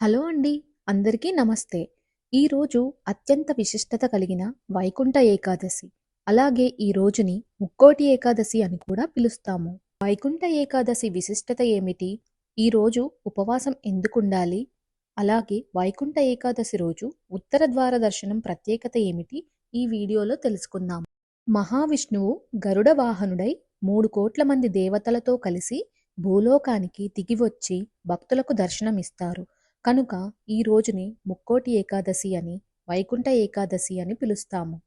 Hello అండి. అందరికీ నమస్తే. ఈరోజు అత్యంత విశిష్టత కలిగిన వైకుంఠ ఏకాదశి. అలాగే ఈ రోజుని ముక్కోటి ఏకాదశి అని కూడా పిలుస్తాము. వైకుంఠ ఏకాదశి విశిష్టత ఏమిటి? ఈరోజు ఉపవాసం ఎందుకుండాలి? అలాగే వైకుంఠ ఏకాదశి రోజు ఉత్తర ద్వార దర్శనం ప్రత్యేకత ఏమిటి? ఈ వీడియోలో తెలుసుకుందాం. మహావిష్ణువు గరుడ వాహనుడై 3 కోట్ల మంది దేవతలతో కలిసి భూలోకానికి దిగివచ్చి భక్తులకు దర్శనమిస్తారు. కనుక ఈ రోజుని ముక్కోటి ఏకాదశి అని, వైకుంఠ ఏకాదశి అని పిలుస్తాము.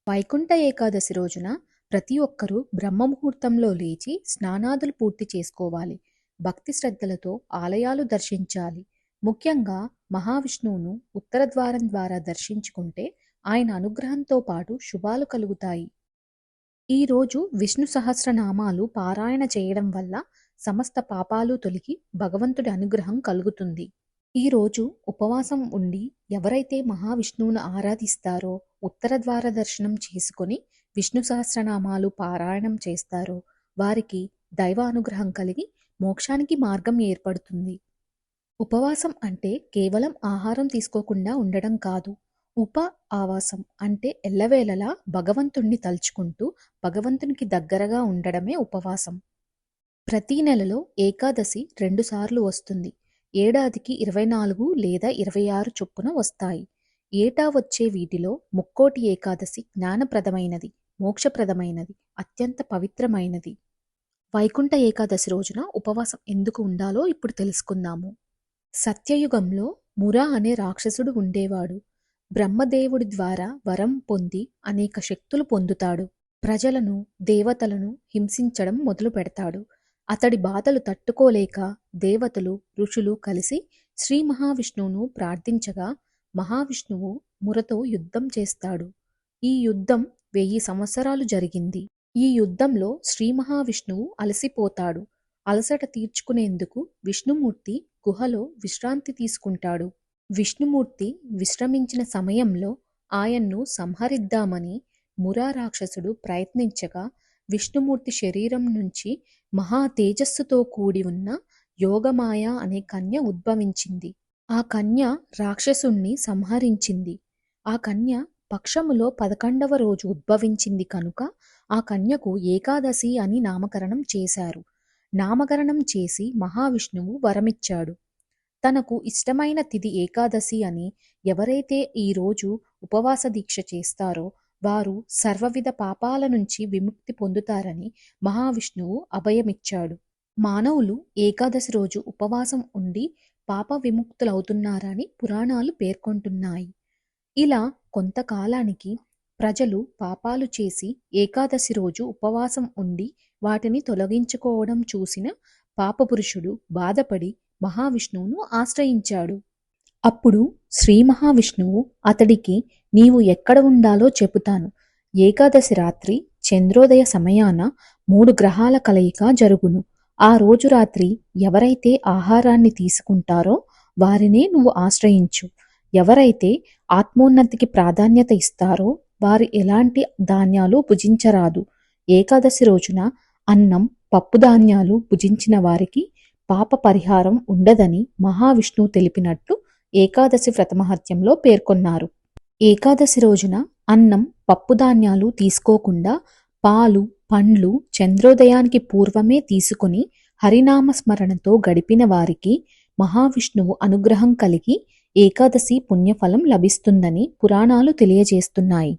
వైకుంఠ ఏకాదశి రోజున ప్రతి ఒక్కరూ బ్రహ్మముహూర్తంలో లేచి స్నానాదులు పూర్తి చేసుకోవాలి. భక్తి శ్రద్ధలతో ఆలయాలు దర్శించాలి. ముఖ్యంగా మహావిష్ణువును ఉత్తర ద్వారం ద్వారా దర్శించుకుంటే ఆయన అనుగ్రహంతో పాటు శుభాలు కలుగుతాయి. ఈరోజు విష్ణు సహస్రనామాలు పారాయణ చేయడం వల్ల సమస్త పాపాలు తొలగి భగవంతుడి అనుగ్రహం కలుగుతుంది. ఈరోజు ఉపవాసం ఉండి ఎవరైతే మహావిష్ణువును ఆరాధిస్తారో, ఉత్తర ద్వార దర్శనం చేసుకొని విష్ణు సహస్రనామాలు పారాయణం చేస్తారో వారికి దైవ అనుగ్రహం కలిగి మోక్షానికి మార్గం ఏర్పడుతుంది. ఉపవాసం అంటే కేవలం ఆహారం తీసుకోకుండా ఉండడం కాదు. ఉప ఆవాసం అంటే ఎల్లవేళలా భగవంతుణ్ణి తలుచుకుంటూ భగవంతునికి దగ్గరగా ఉండడమే ఉపవాసం. ప్రతి నెలలో ఏకాదశి 2 సార్లు వస్తుంది. ఏడాదికి 24 లేదా 26 చొప్పున వస్తాయి. ఏటా వచ్చే వీటిలో ముక్కోటి ఏకాదశి జ్ఞానప్రదమైనది, మోక్షప్రదమైనది, అత్యంత పవిత్రమైనది. వైకుంఠ ఏకాదశి రోజున ఉపవాసం ఎందుకు ఉండాలో ఇప్పుడు తెలుసుకుందాము. సత్యయుగంలో ముర అనే రాక్షసుడు ఉండేవాడు. బ్రహ్మదేవుడి ద్వారా వరం పొంది అనేక శక్తులు పొందుతాడు. ప్రజలను, దేవతలను హింసించడం మొదలు పెడతాడు. అతడి బాధలు తట్టుకోలేక దేవతలు, ఋషులు కలిసి శ్రీ మహావిష్ణువును ప్రార్థించగా మహావిష్ణువు మురతో యుద్ధం చేస్తాడు. ఈ యుద్ధం 1000 సంవత్సరాలు జరిగింది. ఈ యుద్ధంలో శ్రీ మహావిష్ణువు అలసిపోతాడు. అలసట తీర్చుకునేందుకు విష్ణుమూర్తి గుహలో విశ్రాంతి తీసుకుంటాడు. విష్ణుమూర్తి విశ్రమించిన సమయంలో ఆయన్ను సంహరిద్దామని మురా రాక్షసుడు ప్రయత్నించగా విష్ణుమూర్తి శరీరం నుంచి మహా తేజస్సుతో కూడి ఉన్న యోగమాయ అనే కన్య ఉద్భవించింది. ఆ కన్య రాక్షసుణ్ణి సంహరించింది. ఆ కన్య పక్షములో 11వ రోజు ఉద్భవించింది కనుక ఆ కన్యకు ఏకాదశి అని నామకరణం చేశారు. నామకరణం చేసి మహావిష్ణువు వరమిచ్చాడు. తనకు ఇష్టమైన తిథి ఏకాదశి అని, ఎవరైతే ఈరోజు ఉపవాస దీక్ష చేస్తారో వారు సర్వవిధ పాపాల నుంచి విముక్తి పొందుతారని మహావిష్ణువు అభయమిచ్చాడు. మానవులు ఏకాదశి రోజు ఉపవాసం ఉండి పాప విముక్తులవుతున్నారని పురాణాలు పేర్కొంటున్నాయి. ఇలా కొంతకాలానికి ప్రజలు పాపాలు చేసి ఏకాదశి రోజు ఉపవాసం ఉండి వాటిని తొలగించుకోవడం చూసిన పాపపురుషుడు బాధపడి మహావిష్ణువును ఆశ్రయించాడు. అప్పుడు శ్రీ మహావిష్ణువు అతడికి నీవు ఎక్కడ ఉండాలో చెబుతాను. ఏకాదశి రాత్రి చంద్రోదయ సమయాన 3 గ్రహాల కలయిక జరుగును. ఆ రోజు రాత్రి ఎవరైతే ఆహారాన్ని తీసుకుంటారో వారినే నువ్వు ఆశ్రయించు. ఎవరైతే ఆత్మోన్నతికి ప్రాధాన్యత ఇస్తారో వారు ఎలాంటి ధాన్యాలు భుజించరాదు. ఏకాదశి రోజున అన్నం, పప్పు ధాన్యాలు భుజించిన వారికి పాప పరిహారం ఉండదని మహావిష్ణువు తెలిపినట్లు ఏకాదశి వ్రతమహత్యంలో పేర్కొన్నారు. ఏకాదశి రోజున అన్నం, పప్పుధాన్యాలు తీసుకోకుండా పాలు, పండ్లు చంద్రోదయానికి పూర్వమే తీసుకుని హరినామ స్మరణతో గడిపిన వారికి మహావిష్ణువు అనుగ్రహం కలిగి ఏకాదశి పుణ్యఫలం లభిస్తుందని పురాణాలు తెలియజేస్తున్నాయి.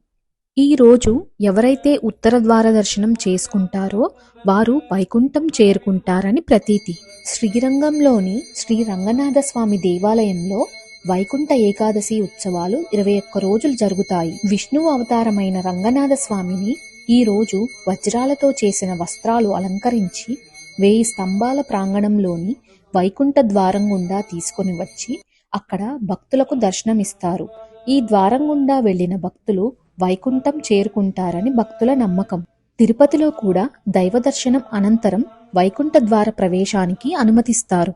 ఈ రోజు ఎవరైతే ఉత్తర ద్వార దర్శనం చేసుకుంటారో వారు వైకుంఠం చేరుకుంటారని ప్రతీతి. శ్రీరంగంలోని శ్రీ రంగనాథ స్వామి దేవాలయంలో వైకుంఠ ఏకాదశి ఉత్సవాలు 21 రోజులు జరుగుతాయి. విష్ణువు అవతారమైన రంగనాథ స్వామిని ఈ రోజు వజ్రాలతో చేసిన వస్త్రాలు అలంకరించి 1000 స్తంభాల ప్రాంగణంలోని వైకుంఠ ద్వారం గుండా తీసుకొని వచ్చి అక్కడ భక్తులకు దర్శనమిస్తారు. ఈ ద్వారం గుండా వెళ్లిన భక్తులు వైకుంఠం చేరుకుంటారని భక్తుల నమ్మకం. తిరుపతిలో కూడా దైవ దర్శనం అనంతరం వైకుంఠ ద్వార ప్రవేశానికి అనుమతిస్తారు.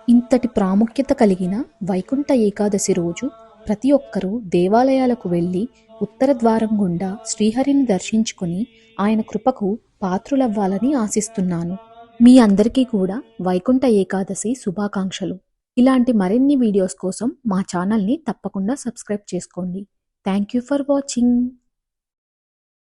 ఇంతటి ప్రాముఖ్యత కలిగిన వైకుంఠ ఏకాదశి రోజు ప్రతి ఒక్కరూ దేవాలయాలకు వెళ్లి ఉత్తర ద్వారం గుండా శ్రీహరిని దర్శించుకుని ఆయన కృపకు పాత్రులవ్వాలని ఆశిస్తున్నాను. మీ అందరికీ కూడా వైకుంఠ ఏకాదశి శుభాకాంక్షలు. ఇలాంటి మరిన్ని వీడియోస్ కోసం మా ఛానల్ని తప్పకుండా సబ్స్క్రైబ్ చేసుకోండి. Thank you for watching.